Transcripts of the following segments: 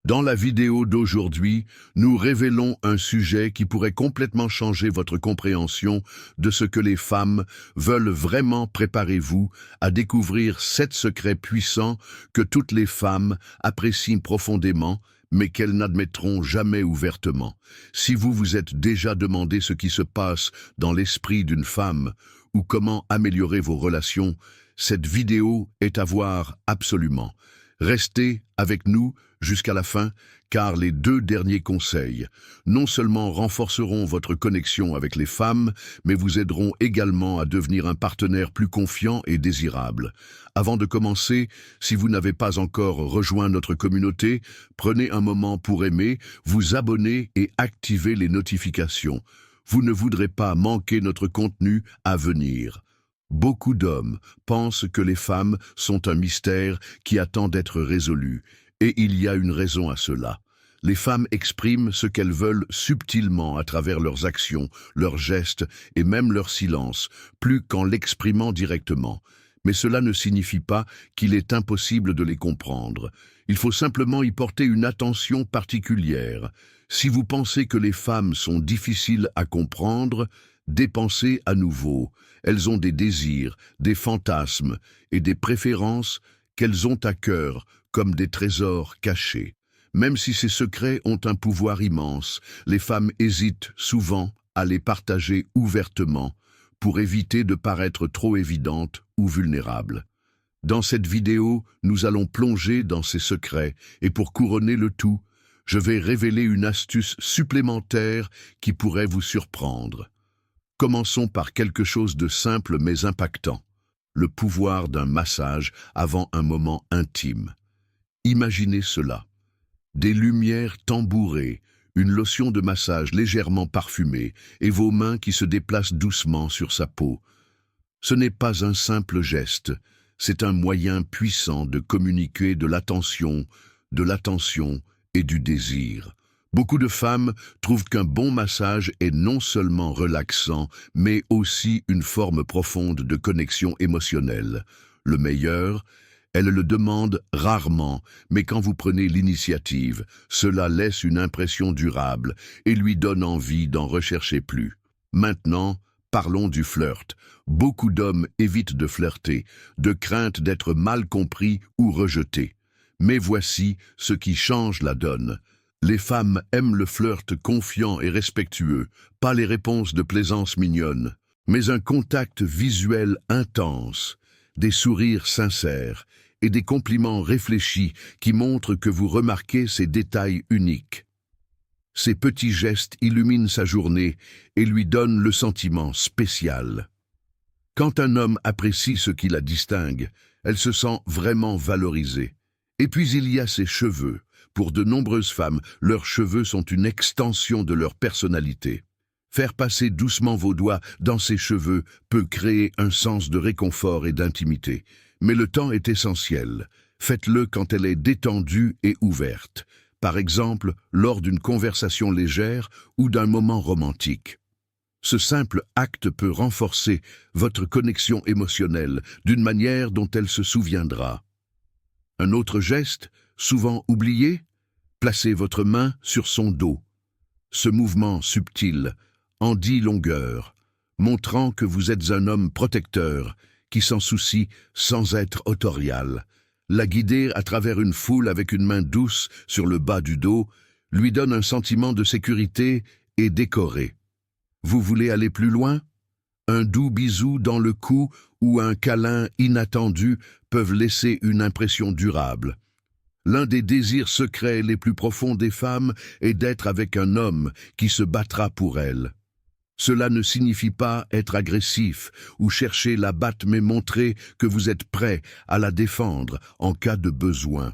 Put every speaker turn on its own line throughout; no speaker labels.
Dans la vidéo d'aujourd'hui, nous révélons un sujet qui pourrait complètement changer votre compréhension de ce que les femmes veulent vraiment. Préparez-vous à découvrir 7 secrets puissants que toutes les femmes apprécient profondément, mais qu'elles n'admettront jamais ouvertement. Si vous vous êtes déjà demandé ce qui se passe dans l'esprit d'une femme ou comment améliorer vos relations, cette vidéo est à voir absolument. Restez avec nous jusqu'à la fin, car les 2 derniers conseils non seulement renforceront votre connexion avec les femmes, mais vous aideront également à devenir un partenaire plus confiant et désirable. Avant de commencer, si vous n'avez pas encore rejoint notre communauté, prenez un moment pour aimer, vous abonner et activer les notifications. Vous ne voudrez pas manquer notre contenu à venir. Beaucoup d'hommes pensent que les femmes sont un mystère qui attend d'être résolu, et il y a une raison à cela. Les femmes expriment ce qu'elles veulent subtilement à travers leurs actions, leurs gestes et même leur silence, plus qu'en l'exprimant directement. Mais cela ne signifie pas qu'il est impossible de les comprendre. Il faut simplement y porter une attention particulière. Si vous pensez que les femmes sont difficiles à comprendre, dépensez à nouveau. Elles ont des désirs, des fantasmes et des préférences qu'elles ont à cœur comme des trésors cachés. Même si ces secrets ont un pouvoir immense, les femmes hésitent souvent à les partager ouvertement pour éviter de paraître trop évidentes ou vulnérables. Dans cette vidéo, nous allons plonger dans ces secrets et pour couronner le tout, je vais révéler une astuce supplémentaire qui pourrait vous surprendre. Commençons par quelque chose de simple mais impactant, le pouvoir d'un massage avant un moment intime. Imaginez cela. Des lumières tambourées, une lotion de massage légèrement parfumée et vos mains qui se déplacent doucement sur sa peau. Ce n'est pas un simple geste, c'est un moyen puissant de communiquer de l'attention et du désir. Beaucoup de femmes trouvent qu'un bon massage est non seulement relaxant, mais aussi une forme profonde de connexion émotionnelle. Le meilleur, elles le demandent rarement, mais quand vous prenez l'initiative, cela laisse une impression durable et lui donne envie d'en rechercher plus. Maintenant, parlons du flirt. Beaucoup d'hommes évitent de flirter, de crainte d'être mal compris ou rejetés. Mais voici ce qui change la donne. Les femmes aiment le flirt confiant et respectueux, pas les réponses de plaisance mignonnes, mais un contact visuel intense, des sourires sincères et des compliments réfléchis qui montrent que vous remarquez ces détails uniques. Ces petits gestes illuminent sa journée et lui donnent le sentiment spécial. Quand un homme apprécie ce qui la distingue, elle se sent vraiment valorisée. Et puis il y a ses cheveux. Pour de nombreuses femmes, leurs cheveux sont une extension de leur personnalité. Faire passer doucement vos doigts dans ses cheveux peut créer un sens de réconfort et d'intimité. Mais le temps est essentiel. Faites-le quand elle est détendue et ouverte. Par exemple, lors d'une conversation légère ou d'un moment romantique. Ce simple acte peut renforcer votre connexion émotionnelle d'une manière dont elle se souviendra. Un autre geste, souvent oublié, placez votre main sur son dos. Ce mouvement subtil en dit longueur, montrant que vous êtes un homme protecteur qui s'en soucie sans être autorial. La guider à travers une foule avec une main douce sur le bas du dos lui donne un sentiment de sécurité et décoré. Vous voulez aller plus loin? Un doux bisou dans le cou ou un câlin inattendu peuvent laisser une impression durable. L'un des désirs secrets les plus profonds des femmes est d'être avec un homme qui se battra pour elles. Cela ne signifie pas être agressif ou chercher la batte, mais montrer que vous êtes prêt à la défendre en cas de besoin.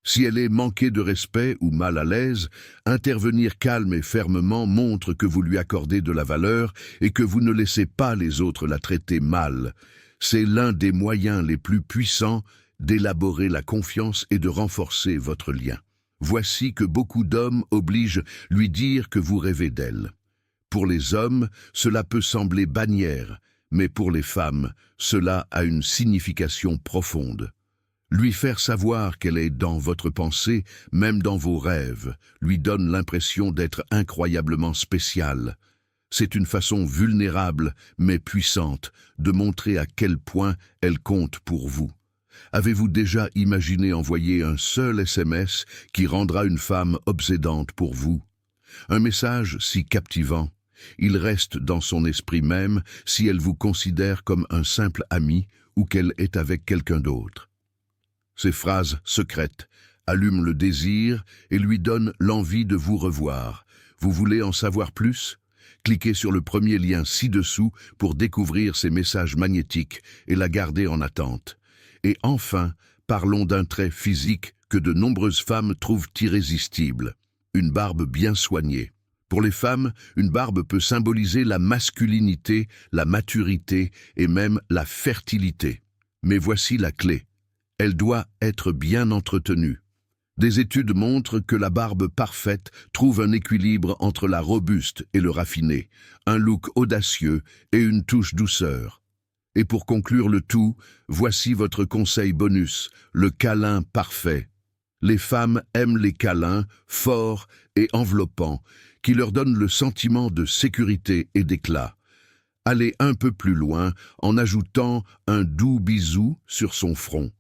Si elle est manquée de respect ou mal à l'aise, intervenir calme et fermement montre que vous lui accordez de la valeur et que vous ne laissez pas les autres la traiter mal. C'est l'un des moyens les plus puissants d'élaborer la confiance et de renforcer votre lien. Voici que beaucoup d'hommes obligent lui dire que vous rêvez d'elle. Pour les hommes, cela peut sembler bannière, mais pour les femmes, cela a une signification profonde. Lui faire savoir qu'elle est dans votre pensée, même dans vos rêves, lui donne l'impression d'être incroyablement spéciale. C'est une façon vulnérable, mais puissante, de montrer à quel point elle compte pour vous. Avez-vous déjà imaginé envoyer un seul SMS qui rendra une femme obsédante pour vous? Un message si captivant. Il reste dans son esprit même si elle vous considère comme un simple ami ou qu'elle est avec quelqu'un d'autre. Ces phrases secrètes allument le désir et lui donnent l'envie de vous revoir. Vous voulez en savoir plus? Cliquez sur le premier lien ci-dessous pour découvrir ces messages magnétiques et la garder en attente. Et enfin, parlons d'un trait physique que de nombreuses femmes trouvent irrésistible. Une barbe bien soignée. Pour les femmes, une barbe peut symboliser la masculinité, la maturité et même la fertilité. Mais voici la clé. Elle doit être bien entretenue. Des études montrent que la barbe parfaite trouve un équilibre entre la robuste et le raffiné, un look audacieux et une touche douceur. Et pour conclure le tout, voici votre conseil bonus, le câlin parfait. Les femmes aiment les câlins forts et enveloppants, qui leur donnent le sentiment de sécurité et d'éclat. Allez un peu plus loin en ajoutant un doux bisou sur son front.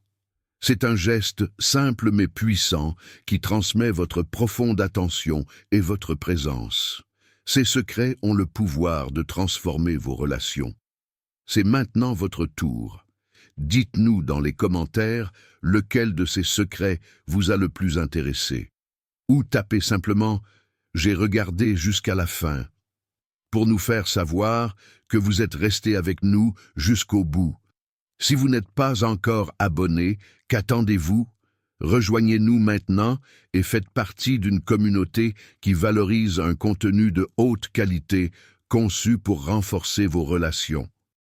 C'est un geste simple mais puissant qui transmet votre profonde attention et votre présence. Ces secrets ont le pouvoir de transformer vos relations. C'est maintenant votre tour. Dites-nous dans les commentaires lequel de ces secrets vous a le plus intéressé. Ou tapez simplement « J'ai regardé jusqu'à la fin » pour nous faire savoir que vous êtes resté avec nous jusqu'au bout. Si vous n'êtes pas encore abonné, qu'attendez-vous? Rejoignez-nous maintenant et faites partie d'une communauté qui valorise un contenu de haute qualité conçu pour renforcer vos relations.